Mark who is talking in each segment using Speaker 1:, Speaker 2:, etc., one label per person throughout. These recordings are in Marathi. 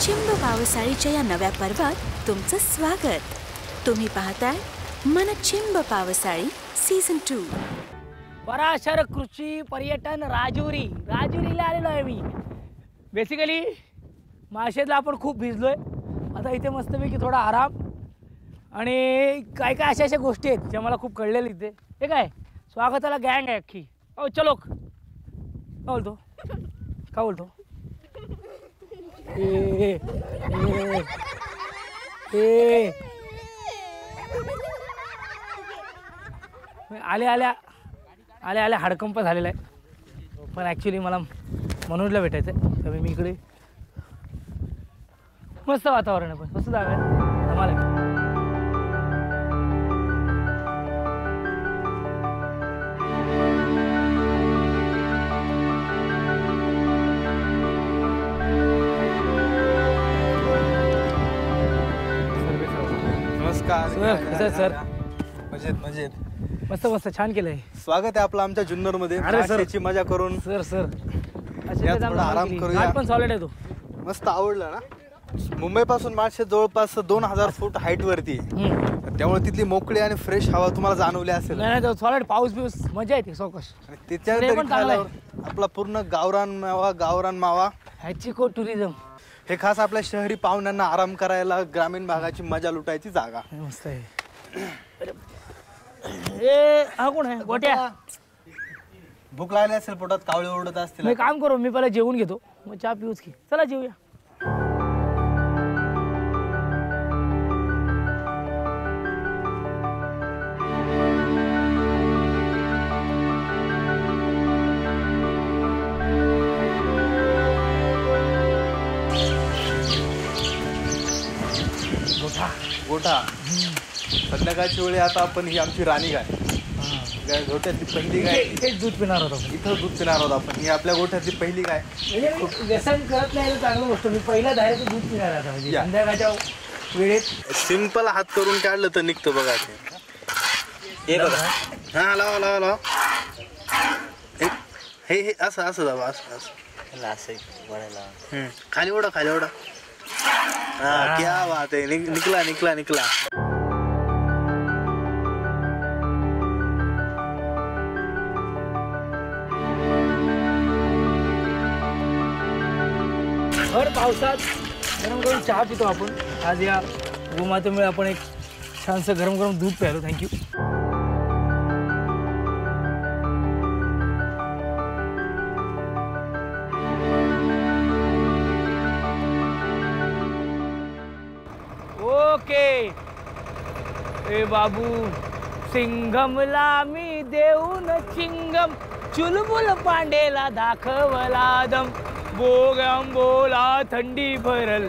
Speaker 1: चिंब पावसाळीच्या या नव्या पर्वात तुमचं स्वागत। तुम्ही पाहताय मन चिंब पावसाळी सीझन 2।
Speaker 2: पराशर कृषी पर्यटन राजुरीला आलेलो आहे मी। बेसिकली माळशेजला आपण खूप भिजलोय, आता इथे मस्तपैकी थोडा आराम आणि काय काय अशा गोष्टी आहेत ज्या मला खूप कळलेल्या इथे। हे काय स्वागताला गँग आहे अख्खी। ओ चलो काय बोलतो काय बोलतो ए ए आल्या हडकंप झालेला आहे, पण ॲक्च्युली मला मनोजला भेटायचं आहे, त्यामुळे मी इकडे मस्त वातावरण आहे, पण मस्त जागा आहे आम्हाला।
Speaker 3: नमस्कार
Speaker 2: सर
Speaker 3: मजेत
Speaker 2: मस्त मस्त छान केलंय।
Speaker 3: स्वागत आहे आपलं आमच्या जुन्नर मध्ये। माळशेची मजा करून
Speaker 2: सर
Speaker 3: थोडा आराम करूया।
Speaker 2: पण सॉलिड आहे तो,
Speaker 3: मस्त आवडला ना। मुंबई पासून माळशेत जवळपास 2000 फूट हाईट वरती, त्यामुळे तिथली मोकळी आणि फ्रेश हवा तुम्हाला जाणवली असेल।
Speaker 2: नाही सॉलिड, पाऊस बिऊस मजा येते सावकाश।
Speaker 3: त्याच्यानंतर आपला पूर्ण गावरान मावा
Speaker 2: हॅचिको टुरिझम,
Speaker 3: हे खास आपल्या शहरी पाहुण्यांना आराम करायला, ग्रामीण भागाची मजा लुटायची जागा।
Speaker 2: मस्त आहे। ए हा कोण आहे? गोट्या।
Speaker 3: भूक लागली असेल, पोटात कावळे ओरडत असतील।
Speaker 2: मी काम करू, मी पहिला जेवून घेतो, मग चहा पिऊच की। चला जेवूया।
Speaker 3: गोठा संध्याकाळची वेळी आता आपण ही आमची राणी गाय, गोठ्यातली पहिली गाय।
Speaker 2: इथेच दूध पिणार होतो,
Speaker 3: इथं दूध पिणार आहोत आपण। ही आपल्या गोठ्यातली पहिली गाय।
Speaker 2: म्हणजे व्यसन करत नाही चांगलं गोष्ट, मी पहिला डायरेक्ट दूध पिणार आता, म्हणजे संध्याकाळच्या वेळेत
Speaker 3: सिंपल हात करून काढलं तर निघतं बघा ते। हे बघा, हा लावा हे असं दाबा, असं खाली ओढा हा, क्या बात आहे, निकला।
Speaker 2: भर पावसात गरम गरम चहा पितो आपण। आज या गोमातेमुळे आपण एक छानसं गरम गरम दूध प्यायलो। थँक्यू। ओके ए बाबू, सिंघमला मी देऊन चिंगम, चुलबुल पांडेला दाखवला दम, बोला थंडी भरल,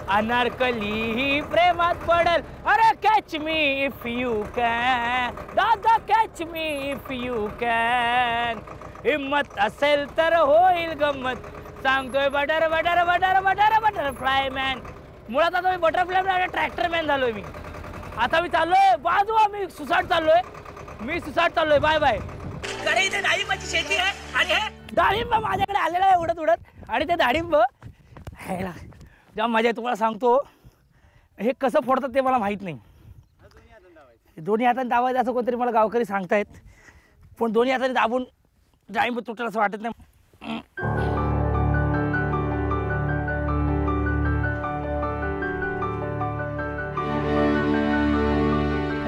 Speaker 2: अनारकली ही प्रेमात पडल। अरे catch me if you can, दादा catch me if you can, हिम्मत असेल तर होईल गंमत, सांगतोय बटरफ्लाय मॅन। मुळात आता मी बटरफ्लाय मॅन, ट्रॅक्टर मॅन झालोय मी। आता मी चाललोय बाजूला, मी सुसाट चाललोय। Bye bye. कडे इथे डाळिंबाची शेती आहे, आणि हे डाळिंब माझ्याकडे आलेला आहे उडत, आणि ते डाळिंब ह्याला जाम मजा आहे। तुम्हाला सांगतो, हे कसं फोडतात ते मला माहीत नाही। दोन्ही हाताने दाबायचं असं कोणतरी मला गावकरी सांगतायत, पण दोन्ही हाताने दाबून डाळिंब तुटेल असं वाटत नाही।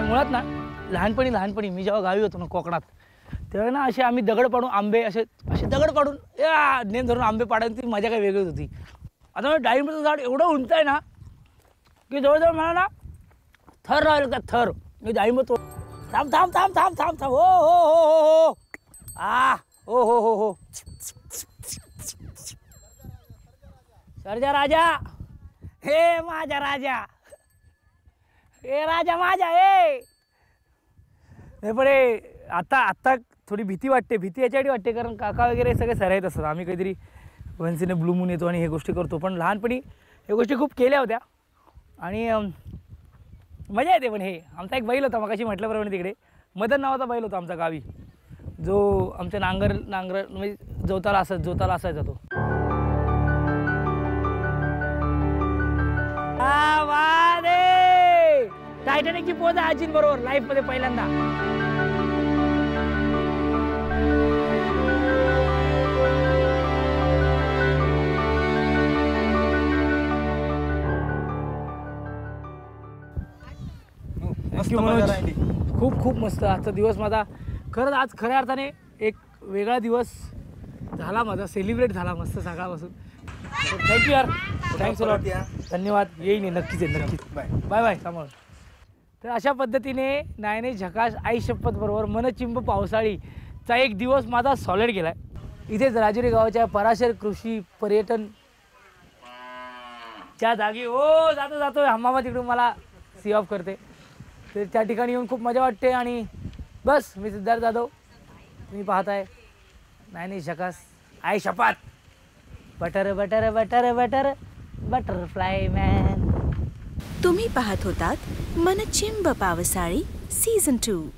Speaker 2: मुळात ना लहानपणी मी जेव्हा गावी होतो ना कोकणात, तेव्हा ना असे आम्ही दगड पाडून आंबे, असे दगड पाडून नेम धरून आंबे पाडायची ती मजा काय वेगळीच होती। आता डाळिंबाचं झाड एवढं उंच आहे ना, की जवळजवळ मला ना थर राहिलं का थर। मी डाळिंब तो थांब हो सरजा राजा, हे माझा राजा, हे राजा माझा हे बरे। आता थोडी भीती वाटते, याच्यासाठी वाटते कारण काका वगैरे सगळे सराईत असतात, आम्ही काहीतरी वन्सीने ब्लू मून येतो आणि हे गोष्टी करतो, पण लहानपणी हे गोष्टी खूप केल्या होत्या आणि मजा येते। पण हे आमचा एक बैल होता, मगाशी म्हटल्याप्रमाणे तिकडे मदन नावाचा बैल होता आमच्या गावी, जो आमच्या नांगर म्हणजे जोताला असायचा तो। टायटॅनिकची पोज आहे आजींबरोबर लाईफ मध्ये पहिल्यांदा.
Speaker 3: मस्त मजा राहिली.
Speaker 2: खूप खूप मस्त आजचा दिवस माझा. खरंच आज खऱ्या अर्थाने एक वेगळा दिवस झाला माझा, सेलिब्रेट झाला मस्त सकाळपासून. थँक्यू यार, थँक्स अ लॉट. धन्यवाद. येईन नक्कीच आहे, नक्कीच.
Speaker 3: बाय
Speaker 2: बाय बाय, सांभाळ. तर अशा पद्धतीने नायने झकाश आई शपथ बरोबर मनचिंब पावसाळीचा एक दिवस माझा सॉलिड गेला आहे. इथेच राजुरी गावाच्या पराशर कृषी पर्यटन च्या जागी जातो जातो हमामा तिकडून मला सी ऑफ करते. तर त्या ठिकाणी येऊन खूप मजा वाटते. आणि बस मी सिद्धार्थ जाधव, तुम्ही पाहताय नायने झकाश आई शपथ. Butter butter butter butter butterfly man.
Speaker 1: तुम्ही पाहत होतात मनचिंब पावसाळी सीझन 2.